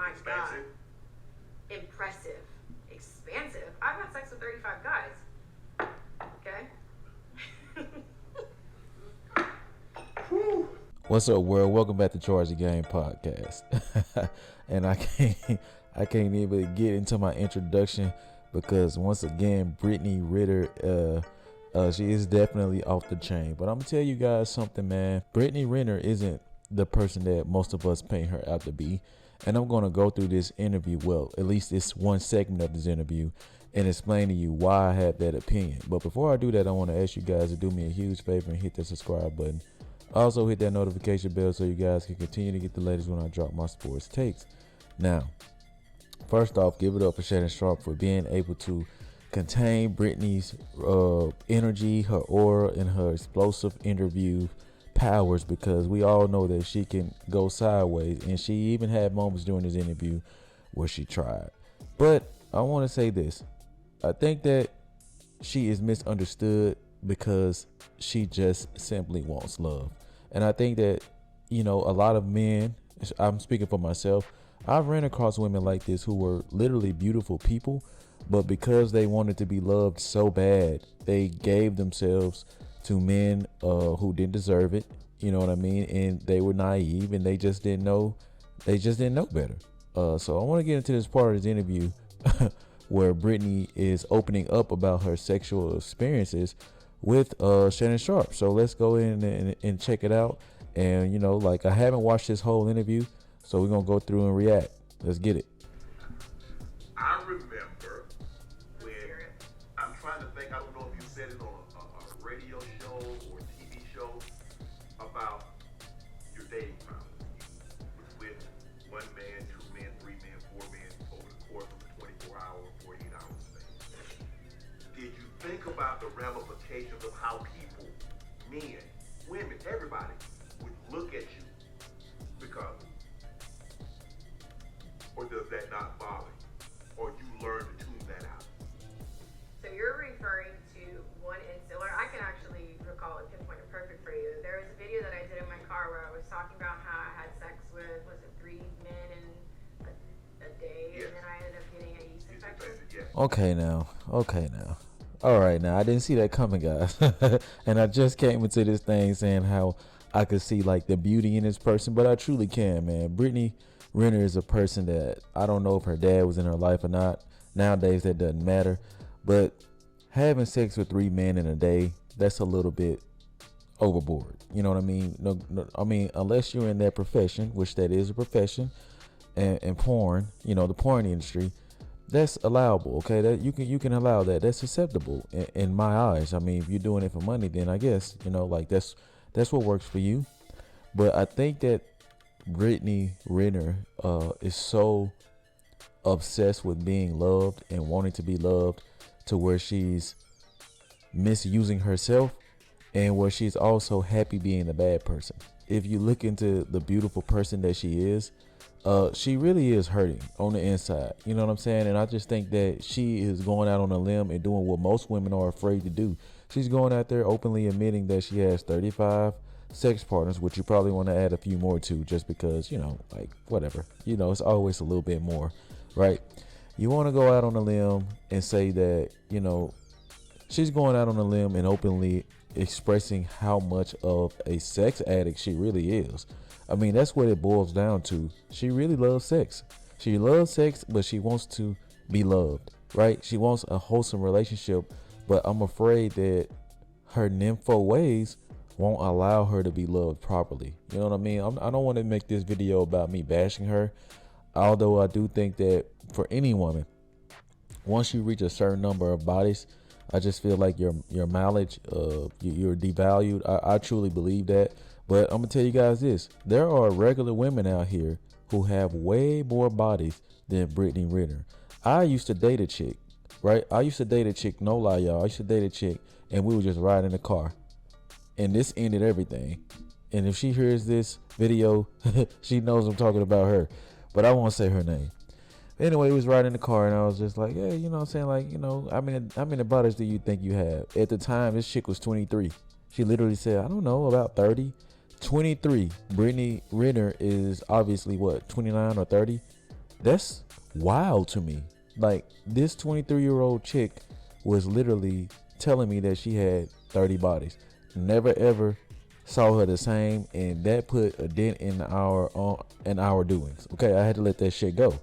my God. Impressive. Expansive. I've had sex with 35 guys. Okay? What's up, world? Welcome back to Charge the Game podcast. And I can't even get into my introduction because once again, Brittany Renner, she is definitely off the chain. But I'm gonna tell you guys something, man. Brittany Renner isn't the person that most of us paint her out to be. And I'm gonna go through this interview, well, at least this one segment of this interview, and explain to you why I have that opinion. But before I do that, I want to ask you guys to do me a huge favor and hit the subscribe button. Also hit that notification bell so you guys can continue to get the latest when I drop my sports takes. Now, first off, give it up for Shay Shay for being able to contain Brittany's energy, her aura, and her explosive interview powers, because we all know that she can go sideways, and she even had moments during this interview where she tried. But I want to say this. I think that she is misunderstood because she just simply wants love. And I think that, you know, a lot of men, I'm speaking for myself, I've ran across women like this who were literally beautiful people, but because they wanted to be loved so bad, they gave themselves to men who didn't deserve it. You know what I mean? And they were naive and they just didn't know better. So I want to get into this part of this interview where Brittany is opening up about her sexual experiences with Shannon Sharp. So let's go in and check it out. And, you know, like, I haven't watched this whole interview, so we're going to go through and react. Let's get it. I remember when, I'm trying to think, I don't know if you said it on a radio show or TV show about your dating problems with one man, two men, three men, four men over the course of a 24-hour, 48-hour span. Did you think about the ramifications of how people, men, women, everybody, would look at you because, or does that not bother you? Or you learn to tune that out? So you're referring to one incident, or I can actually recall it, pinpoint it perfect for you. There was a video that I did in my car where I was talking about how I had sex with, was it 3 men in a day, Yes. and then I ended up getting a yeast infection? Yes. Okay now. All right, now I didn't see that coming, guys. And I just came into this thing saying how I could see like the beauty in this person, but I truly can, man. Brittany Renner is a person that I don't know if her dad was in her life or not. Nowadays, that doesn't matter. But having sex with 3 men in a day, that's a little bit overboard. You know what I mean? No, I mean, unless you're in that profession, which that is a profession, and porn, you know, the porn industry, that's allowable. Okay, that you can allow that. That's acceptable in my eyes. I mean, if you're doing it for money, then I guess, you know, like that's what works for you. But I think that Brittany Renner is so obsessed with being loved and wanting to be loved to where she's misusing herself and where she's also happy being a bad person. If you look into the beautiful person that she really is hurting on the inside. You know what I'm saying? And I just think that she is going out on a limb and doing what most women are afraid to do. She's going out there openly admitting that she has 35 sex partners, which you probably want to add a few more to, just because, you know, like, whatever, you know, it's always a little bit more, right? You want to go out on a limb and say that, you know, she's going out on a limb and openly expressing how much of a sex addict she really is. I mean, that's what it boils down to. She really loves sex. She loves sex, but she wants to be loved, right? She wants a wholesome relationship, but I'm afraid that her nympho ways won't allow her to be loved properly. You know what I mean? I don't want to make this video about me bashing her, although I do think that for any woman, once you reach a certain number of bodies, I just feel like your mileage, you're devalued. I truly believe that. But I'm gonna tell you guys this: there are regular women out here who have way more bodies than Brittany Renner. I used to date a chick, right? No lie, y'all. I used to date a chick, and we would just ride in the car, and this ended everything. And if she hears this video, she knows I'm talking about her, but I won't say her name. Anyway, we was riding in the car, and I was just like, hey, you know what I'm saying? Like, you know, I mean, how many bodies do you think you have? At the time, this chick was 23. She literally said, I don't know, about 30. 23. Brittany Renner is obviously what, 29 or 30? That's wild to me. Like, this 23-year-old chick was literally telling me that she had 30 bodies. Never ever saw her the same, and that put a dent in our doings. Okay, I had to let that shit go.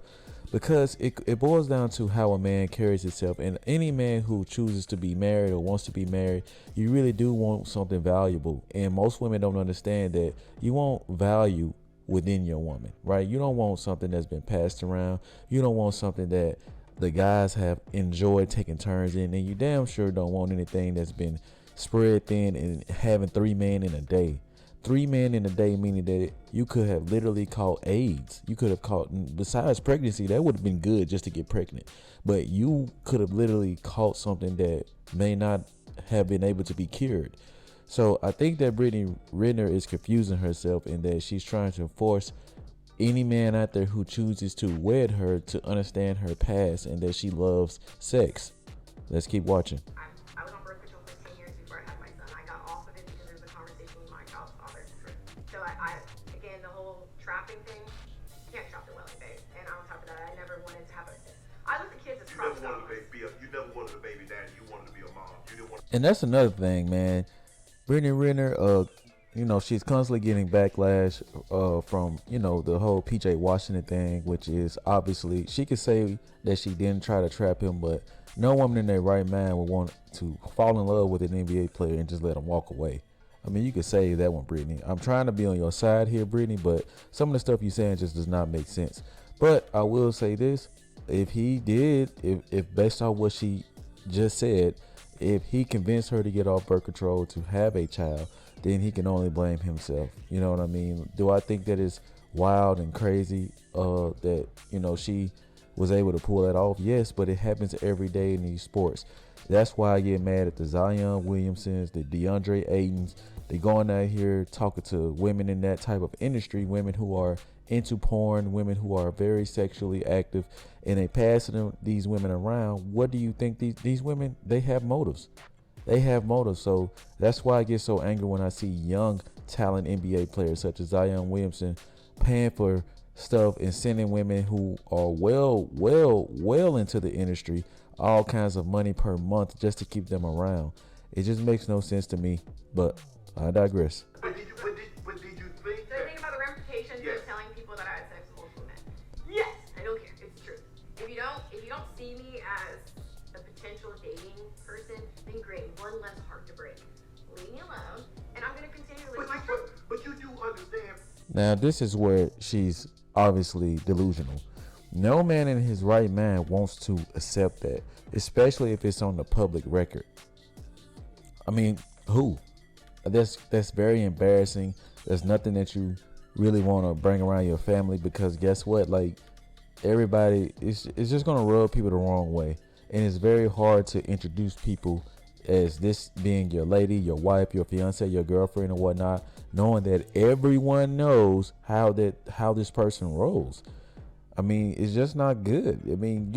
Because it boils down to how a man carries himself. And any man who chooses to be married or wants to be married, you really do want something valuable. And most women don't understand that you want value within your woman, right? You don't want something that's been passed around. You don't want something that the guys have enjoyed taking turns in. And you damn sure don't want anything that's been spread thin and having 3 men in a day. 3 men in a day, meaning that you could have literally caught AIDS. You could have caught, besides pregnancy, that would have been good just to get pregnant. But you could have literally caught something that may not have been able to be cured. So I think that Brittany Renner is confusing herself, in that she's trying to force any man out there who chooses to wed her to understand her past and that she loves sex. Let's keep watching. I was on birth control for 10 years before I had my son. I got off of it because there was a conversation with my child's father. So I again, the whole trapping thing, you can't trap the willing, babe. And on top of that, I never wanted to have a, I look at kids as You never problem wanted to be you never wanted a baby daddy. You wanted to be a mom. You didn't want. And that's another thing, man. Brittany Renner, she's constantly getting backlash from, the whole PJ Washington thing, which is obviously, she could say that she didn't try to trap him, but no woman in their right mind would want to fall in love with an NBA player and just let him walk away. I mean, you could say that one, Brittany. I'm trying to be on your side here, Brittany, but some of the stuff you're saying just does not make sense. But I will say this, if based on what she just said, if he convinced her to get off birth control to have a child, then he can only blame himself. You know what I mean? Do I think that is wild and crazy that, she was able to pull that off? Yes, but it happens every day in these sports. That's why I get mad at the Zion Williamsons, the DeAndre Aytons. They going out here talking to women in that type of industry, women who are into porn, women who are very sexually active, and they passing these women around. What do you think? These women, they have motives. They have motives. So that's why I get so angry when I see young talent NBA players such as Zion Williamson paying for stuff and sending women who are well into the industry all kinds of money per month just to keep them around. It just makes no sense to me, but I digress. But did you think? So think about the ramifications of telling people that I had sex with multiple men. Yes, I don't care. It's the truth. If you don't see me as a potential dating person, then great. One less heart to break. Leave me alone, and I'm gonna continue to live my truth. But you do understand. Now this is where she's obviously delusional. No man in his right mind wants to accept that, especially if it's on the public record. I mean, who? That's very embarrassing. There's nothing that you really want to bring around your family, because guess what? Like, everybody, it's just going to rub people the wrong way. And it's very hard to introduce people as this being your lady, your wife, your fiance, your girlfriend, and whatnot, knowing that everyone knows how this person rolls. I mean, it's just not good. I mean,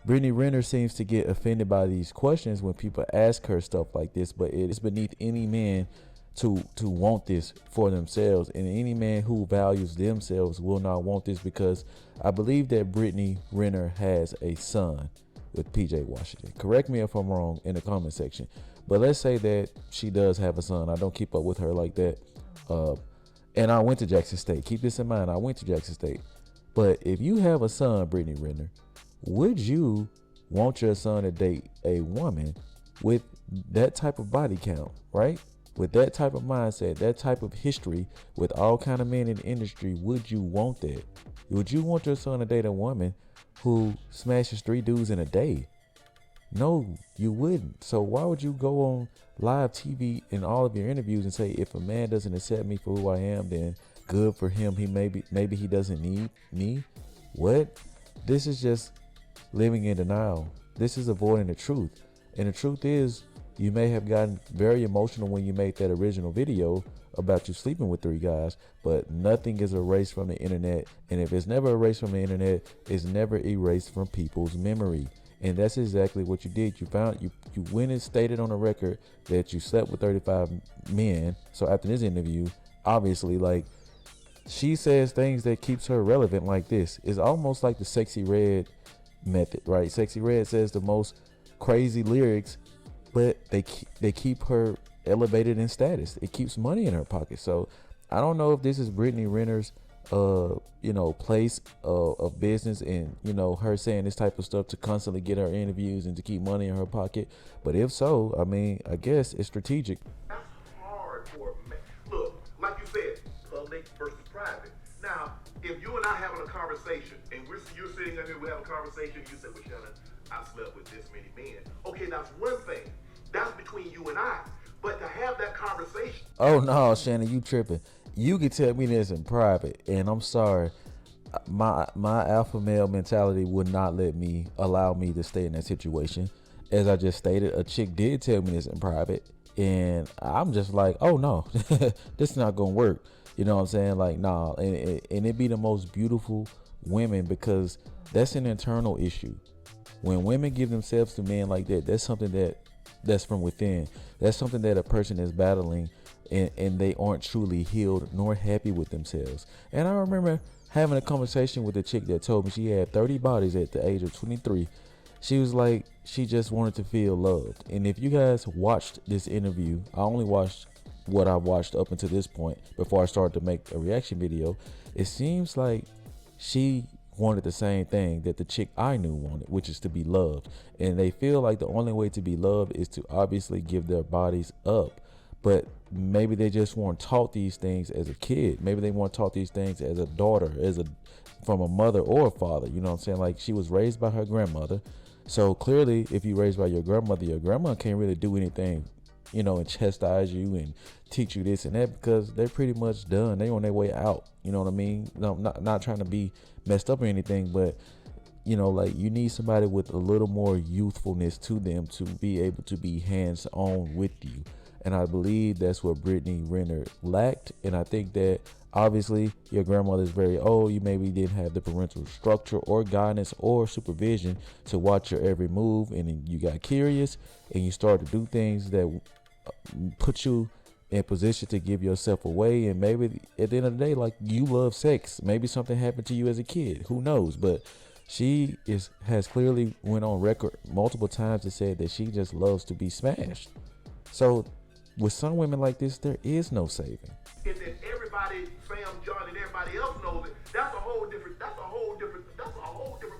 Brittany Renner seems to get offended by these questions when people ask her stuff like this, but it is beneath any man to want this for themselves, and any man who values themselves will not want this, because I believe that Brittany Renner has a son with PJ Washington. Correct me if I'm wrong in the comment section, but let's say that she does have a son. I don't keep up with her like that, and I went to Jackson State. Keep this in mind, I went to Jackson State. But if you have a son, Brittany Renner, would you want your son to date a woman with that type of body count, right? With that type of mindset, that type of history, with all kind of men in the industry? Would you want that? Would you want your son to date a woman who smashes 3 dudes in a day? No, you wouldn't. So why would you go on live TV in all of your interviews and say, if a man doesn't accept me for who I am, then good for him, he maybe he doesn't need me? What? This is just living in denial. This is avoiding the truth. And the truth is, you may have gotten very emotional when you made that original video about you sleeping with 3 guys, but nothing is erased from the internet. And if it's never erased from the internet, it's never erased from people's memory. And that's exactly what you did. You went and stated on the record that you slept with 35 men. So after this interview, obviously, like, she says things that keeps her relevant like this. It's almost like the Sexy Red method, right? Sexy Red says the most crazy lyrics, but they keep her elevated in status. It keeps money in her pocket. So I don't know if this is Brittany Renner's place of business, and her saying this type of stuff to constantly get her interviews and to keep money in her pocket. But if so, I mean, I guess it's strategic. That's hard for me. Look, like you said, public versus private. Now, if you and I having a conversation, and you're sitting in here, we have a conversation, you say, well, Shannon, I slept with this many men. Okay, that's one thing. That's between you and I. But to have that conversation. Oh no, Shannon, you tripping. You can tell me this in private, and I'm sorry. My alpha male mentality would not allow me to stay in that situation. As I just stated, a chick did tell me this in private, and I'm just like, oh no, this is not gonna work. You know what I'm saying? Like, nah, and it be the most beautiful women, because that's an internal issue. When women give themselves to men like that, that's something that's from within. That's something that a person is battling, and they aren't truly healed nor happy with themselves. And I remember having a conversation with a chick that told me she had 30 bodies at the age of 23. She was like, she just wanted to feel loved. And if you guys watched this interview, I only watched what I watched up until this point before I started to make a reaction video. It seems like she wanted the same thing that the chick I knew wanted, which is to be loved. And they feel like the only way to be loved is to obviously give their bodies up. But maybe they just weren't taught these things as a kid. Maybe they weren't taught these things as a daughter, from a mother or a father. You know what I'm saying? Like, she was raised by her grandmother. So clearly, if you're raised by your grandma can't really do anything, and chastise you and teach you this and that, because they're pretty much done. They're on their way out. You know what I mean? No, not trying to be messed up or anything, but like, you need somebody with a little more youthfulness to them to be able to be hands-on with you. And I believe that's what Brittany Renner lacked. And I think that obviously your grandmother is very old. You maybe didn't have the parental structure or guidance or supervision to watch your every move. And then you got curious and you started to do things that put you in position to give yourself away. And maybe at the end of the day, like, you love sex. Maybe something happened to you as a kid. Who knows? But she has clearly went on record multiple times and said that she just loves to be smashed. So with some women like this, there is no saving. And then everybody, Sam, John, and everybody else knows it. That's a whole different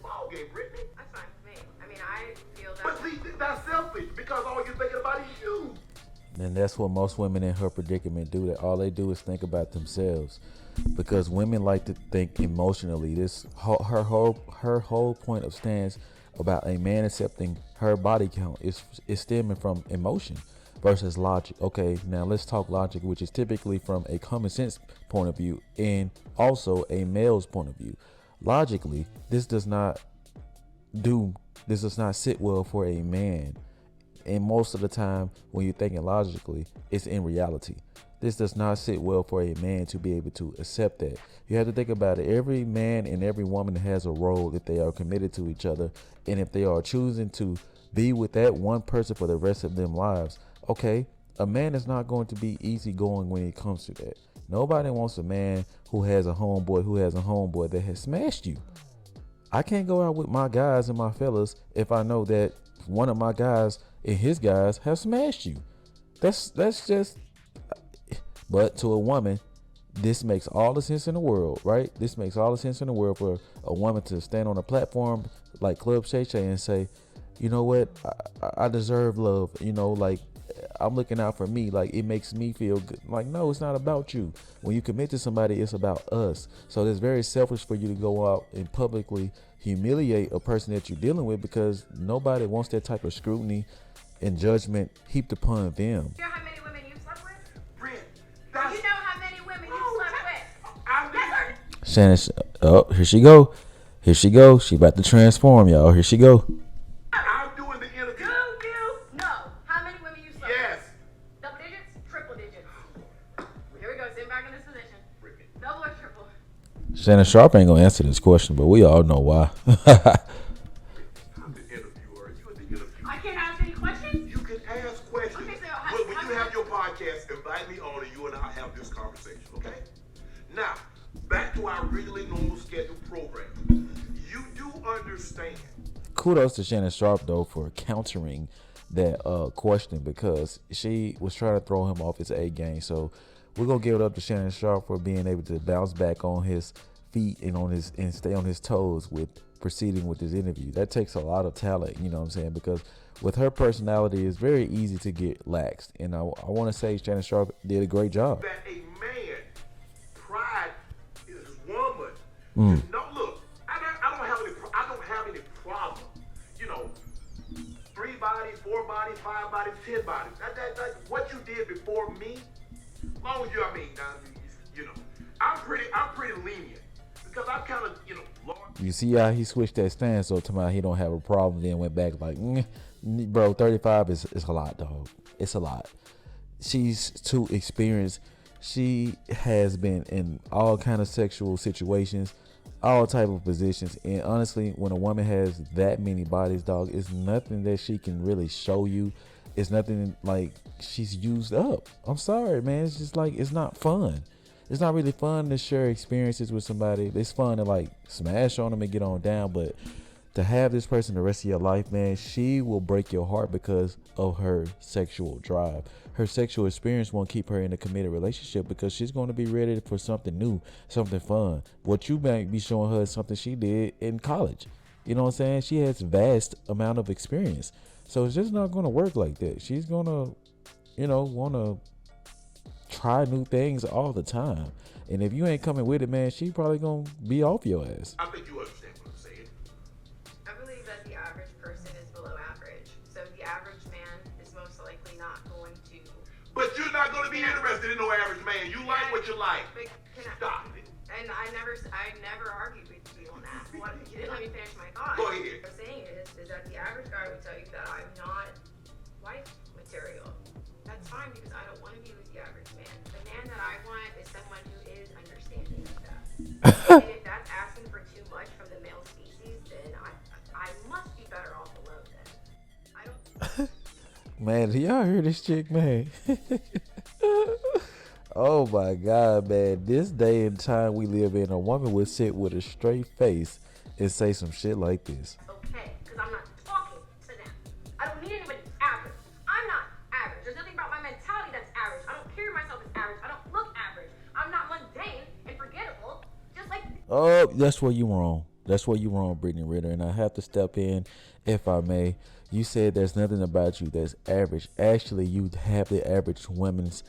ball game, Brittany. That's fine with me. I mean, I feel that. But see, that's selfish, because all you're thinking about is you. And that's what most women in her predicament do. That all they do is think about themselves, because women like to think emotionally. Her whole point of stance about a man accepting her body count is stemming from emotion versus logic. Okay, now let's talk logic, which is typically from a common sense point of view and also a male's point of view. Logically, this does not sit well for a man. And most of the time, when you're thinking logically, it's in reality. This does not sit well for a man to be able to accept that. You have to think about it. Every man and every woman has a role if they are committed to each other, and if they are choosing to be with that one person for the rest of their lives. Okay, a man is not going to be easygoing when it comes to that. Nobody wants a man who has a homeboy that has smashed you. I can't go out with my guys and my fellas if I know that one of my guys and his guys have smashed you. That's just. But to a woman, this makes all the sense in the world, right? This makes all the sense in the world for a woman to stand on a platform like Club Shay Shay and say, you know what, I deserve love. Like, I'm looking out for me. Like, it makes me feel good. Like, no, it's not about you. When you commit to somebody, it's about us. So it's very selfish for you to go out and publicly humiliate a person that you're dealing with, because nobody wants that type of scrutiny and judgment heaped upon them. Do you know how many women you've slept with? Britt, You know how many women you've slept with? Shannon, oh, here she go. Here she go. She about to transform, y'all. Here she go. I'm doing the interview. Do you know how many women you slept Yes. with? Double digits? Triple digits? Here we go. Sit back in this position. Brittany. Double or triple? Shannon Sharp ain't gonna answer this question, but we all know why. I'm the interviewer. You're the interviewer. I can't ask any questions? You can ask questions. Okay, so when you have your podcast, invite me on and you and I have this conversation, okay? Now, my regularly normal scheduled program. You do understand. Kudos to Shannon Sharp though for countering that question, because she was trying to throw him off his A game. So we're gonna give it up to Shannon Sharp for being able to bounce back on his feet and stay on his toes with proceeding with this interview. That takes a lot of talent, you know what I'm saying? Because with her personality, it's very easy to get laxed. And I want to say Shannon Sharp did a great job. That a man pride his woman. No, look, I don't have any problem. You know, 3 bodies, 4 bodies, 5 bodies, 10 bodies. That what you did before me. Long as you know, I'm pretty lenient because I'm kind of, you know, Lord. You see how he switched that stance, so tomorrow he don't have a problem. Then went back like, bro, 35 is a lot, dog. It's a lot. She's too experienced. She has been in all kind of sexual situations, all type of positions. And honestly, when a woman has that many bodies, dog, it's nothing that she can really show you. It's nothing like she's used up. I'm sorry, man. It's just like, it's not fun. It's not really fun to share experiences with somebody. It's fun to like smash on them and get on down, but to have this person the rest of your life, man, she will break your heart because of her sexual drive. Her sexual experience won't keep her in a committed relationship because she's going to be ready for something new, something fun. What you might be showing her is something she did in college. You know what I'm saying? She has vast amount of experience. So it's just not going to work like that. She's going to, you know, want to try new things all the time. And if you ain't coming with it, man, she probably going to be off your ass. I think you understand what I'm saying. I believe that the average person is below average. So the average man is most likely not going to. But you're not going to be interested in no average man. You like what you like. Stop it. And I never argued with you on that. You didn't let me finish my thought. Go ahead. What I'm saying is that the average guy would tell you that I'm not wife material. That's fine because I don't want to be with the average man. The man that I want is someone who is understanding of that. And if that's asking for too much from the male species, then I must be better off alone then. I don't. Man, do y'all hear this chick, man? Oh my God, man. This day and time we live in, a woman would sit with a straight face and say some shit like this. Okay, because I'm not talking to them. I don't need anybody average. I'm not average. There's nothing about my mentality that's average. I don't carry myself as average. I don't look average. I'm not mundane and forgettable, just like. Oh, that's where you wrong. That's where you wrong, Brittany Renner. And I have to step in, if I may. You said there's nothing about you that's average. Actually, you have the average woman's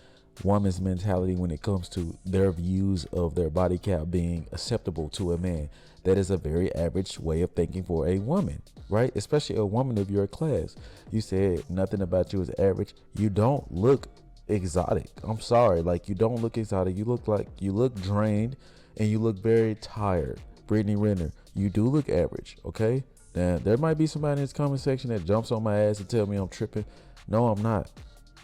mentality when it comes to their views of their body count being acceptable to a man. That is a very average way of thinking for a woman, right? Especially a woman of your class. You said nothing about you is average. You don't look exotic. I'm sorry. Like, you don't look exotic. You look drained and you look very tired. Brittany Renner, you do look average, okay? Now, there might be somebody in this comment section that jumps on my ass and tell me I'm tripping. No, I'm not.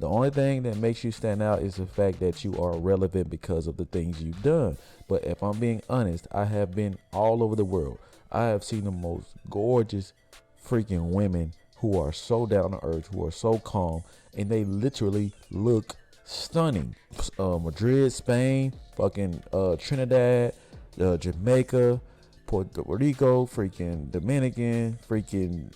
The only thing that makes you stand out is the fact that you are relevant because of the things you've done. But if I'm being honest, I have been all over the world. I have seen the most gorgeous freaking women who are so down to earth, who are so calm, and they literally look stunning. Madrid, Spain, fucking Trinidad, Jamaica, Puerto Rico, freaking Dominican, freaking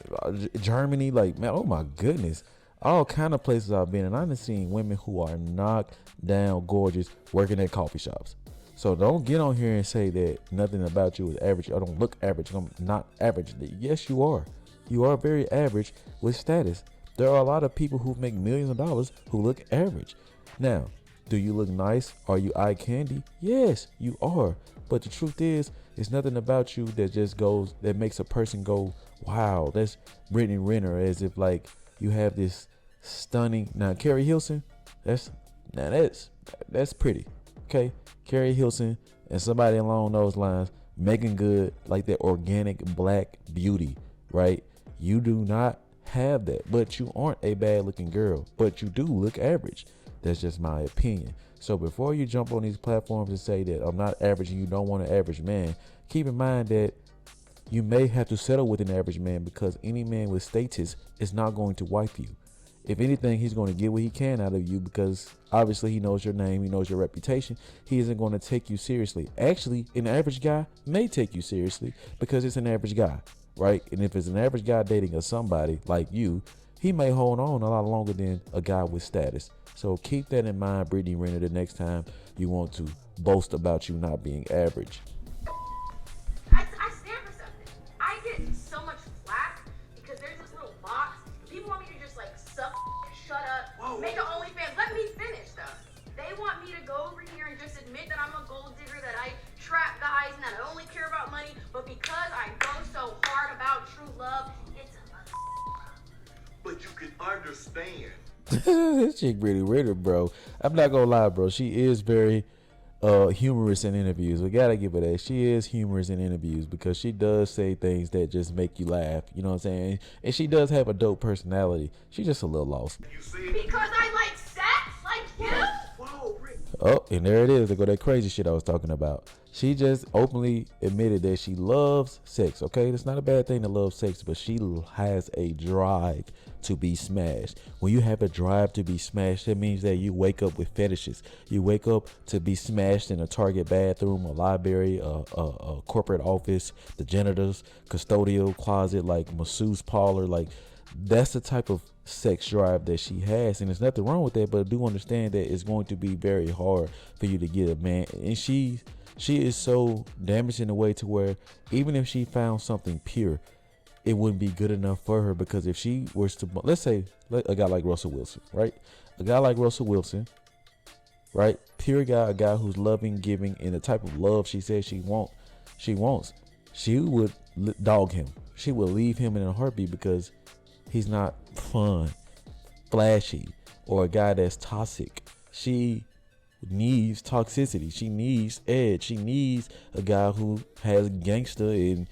Germany. Like, man, oh my goodness. All kind of places I've been, and I've seen women who are knocked down gorgeous working at coffee shops. So don't get on here and say that nothing about you is average. I don't look average. I'm not average. Yes, you are. You are very average with status. There are a lot of people who make millions of dollars who look average. Now, do you look nice? Are you eye candy? Yes, you are. But the truth is, it's nothing about you that makes a person go, wow, that's Brittany Renner, as if like you have this stunning. Now, Carrie Hilson, that's pretty. Okay, Carrie Hilson and somebody along those lines, Megan Good, like that organic black beauty, right? You do not have that, but you aren't a bad looking girl, but you do look average. That's just my opinion. So before you jump on these platforms and say that I'm not average and you don't want an average man, keep in mind that you may have to settle with an average man because any man with status is not going to wife you. If anything, he's going to get what he can out of you because obviously he knows your name, he knows your reputation. He isn't going to take you seriously. Actually, an average guy may take you seriously because it's an average guy, right? And if it's an average guy dating somebody like you, he may hold on a lot longer than a guy with status. So keep that in mind, Brittany Renner, the next time you want to boast about you not being average. I stand for something. I get so much flack because there's this little box. People want me to just like suck, shut up, make an OnlyFans. Let me finish though. They want me to go over here and just admit that I'm a gold digger, that I trap guys, and that I only care about money. But because I go so hard about true love, it's a But you can understand. This chick Brittany Renner, bro. I'm not gonna lie, bro. She is very humorous in interviews. We gotta give her that. She is humorous in interviews because she does say things that just make you laugh. You know what I'm saying? And she does have a dope personality. She's just a little lost. You see? because I like sex, like you. Whoa, Rick. Oh, and there it is. There go that crazy shit I was talking about. She just openly admitted that she loves sex. Okay, it's not a bad thing to love sex, but she has a drive to be smashed. When you have a drive to be smashed, that means that you wake up with fetishes. You wake up to be smashed in a Target bathroom, a library, a corporate office, the janitor's custodial closet, like masseuse parlor. Like that's the type of sex drive that she has, and there's nothing wrong with that. But do understand that it's going to be very hard for you to get a man, and she is so damaged in a way to where even if she found something pure, it wouldn't be good enough for her. Because if she was to, let's say a guy like Russell Wilson, right? A guy like Russell Wilson, right? Pure guy, a guy who's loving, giving, and the type of love she says she wants, she would dog him. She would leave him in a heartbeat because he's not fun, flashy, or a guy that's toxic. She needs toxicity. She needs edge. She needs a guy who has gangster and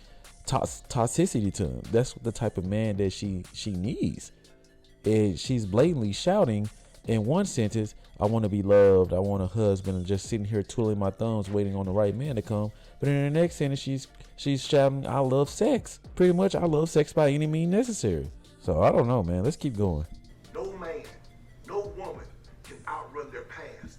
toxicity to him. That's the type of man that she needs. And she's blatantly shouting in one sentence, I want to be loved, I want a husband, and just sitting here twiddling my thumbs waiting on the right man to come. But in the next sentence she's shouting, I love sex. Pretty much, I love sex by any means necessary. So I don't know, man. Let's keep going. No man, no woman can outrun their past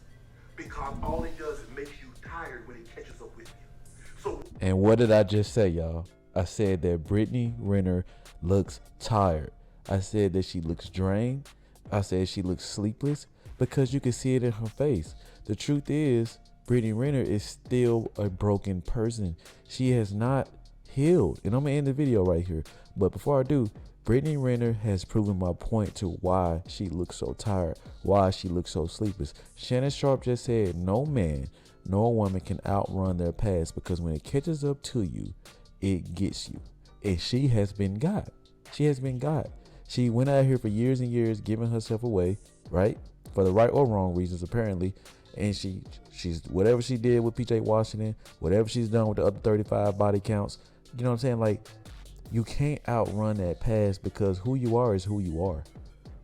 because all it does is makes you tired when it catches up with you. So, and what did I just say, y'all? I said that Brittany Renner looks tired. I said that she looks drained. I said she looks sleepless because you can see it in her face. The truth is, Brittany Renner is still a broken person. She has not healed. And I'm going to end the video right here. But before I do, Brittany Renner has proven my point to why she looks so tired, why she looks so sleepless. Shannon Sharp just said no man, no woman can outrun their past because when it catches up to you, it gets you. And she has been got. She has been got. She went out here for years and years giving herself away, right? For the right or wrong reasons, apparently. And she's whatever she did with PJ Washington, whatever she's done with the other 35 body counts, you know what I'm saying? Like, you can't outrun that past because who you are is who you are.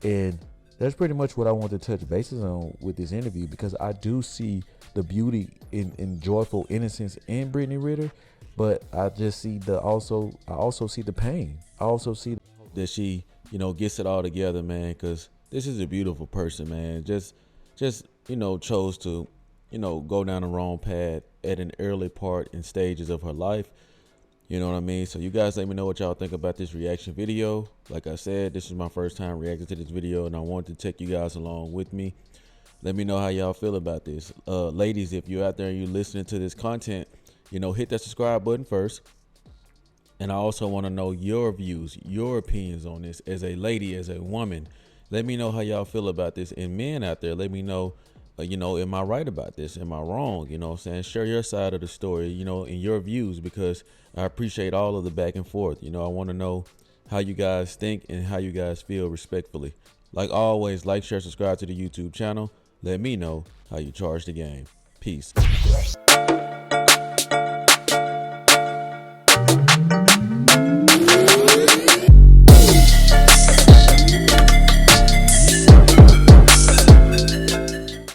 And that's pretty much what I want to touch bases on with this interview, because I do see the beauty in joyful innocence in Brittany Renner, but I just see I also see the pain. I also see that she, gets it all together, man, because this is a beautiful person, man. Just chose to, go down the wrong path at an early part in stages of her life. You know what I mean? So you guys let me know what y'all think about this reaction video. Like I said, this is my first time reacting to this video, and I wanted to take you guys along with me. Let me know how y'all feel about this. Ladies, if you're out there and you're listening to this content, hit that subscribe button first. And I also want to know your views, your opinions on this as a lady, as a woman. Let me know how y'all feel about this. And men out there, let me know, am I right about this? Am I wrong? You know what I'm saying? Share your side of the story, and your views, because I appreciate all of the back and forth. I want to know how you guys think and how you guys feel respectfully. Like always, like, share, subscribe to the YouTube channel. Let me know how you charge the game. Peace.